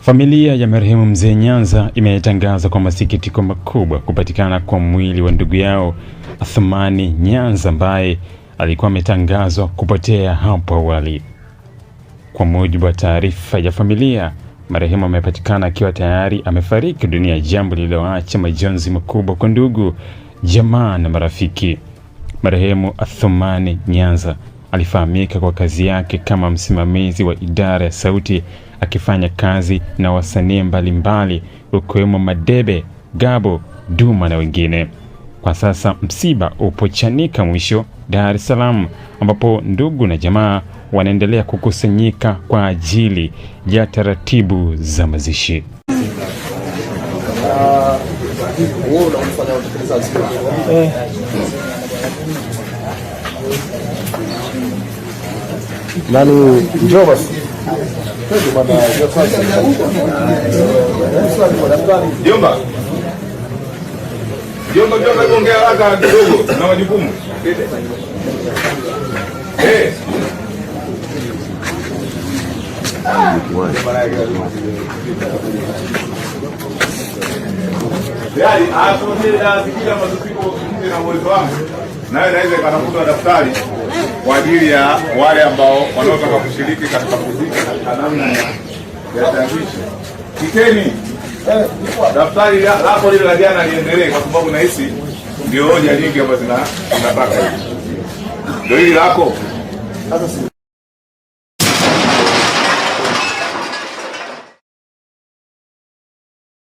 Familia ya marehemu Mzee Nyanza imetangaza kwa masikitiko makubwa kupatikana kwa mwili wa ndugu yao Athumani Nyanza ambaye alikuwa ametangazwa kupotea hapo awali. Kwa mujibu wa taarifa ya familia, marehemu amepatikana akiwa tayari amefariki dunia, jambo lililoacha majonzi makubwa kwa ndugu, jamaa na marafiki. Marehemu Athumani Nyanza alifahamika kwa kazi yake kama msimamizi wa idara ya sauti, akifanya kazi na wasanii mbalimbali ukiwemo Madebe, Gabo, Duma na wengine. Kwa sasa msiba upo Chanika Mwisho, Dar es Salaam, ambapo ndugu na jamaa wanaendelea kukusanyika kwa ajili ya taratibu za mazishi. Nani njoo basi. Jomba. Jomba ongea haraka kidogo na majukumu. Yaani asomea zikija mazupiko na uwezo wangu. Nawe naweza kanafuta daftari kwa ajili ya wale ambao wanaotaka kushiriki katika muziki katika namna ya tamasha. Kiteni daftari lako lile la jana liendelee, kwa sababu nahisi ndio hoja nyingi ambazo zinataka hivi. Ndio hili lako. Sasa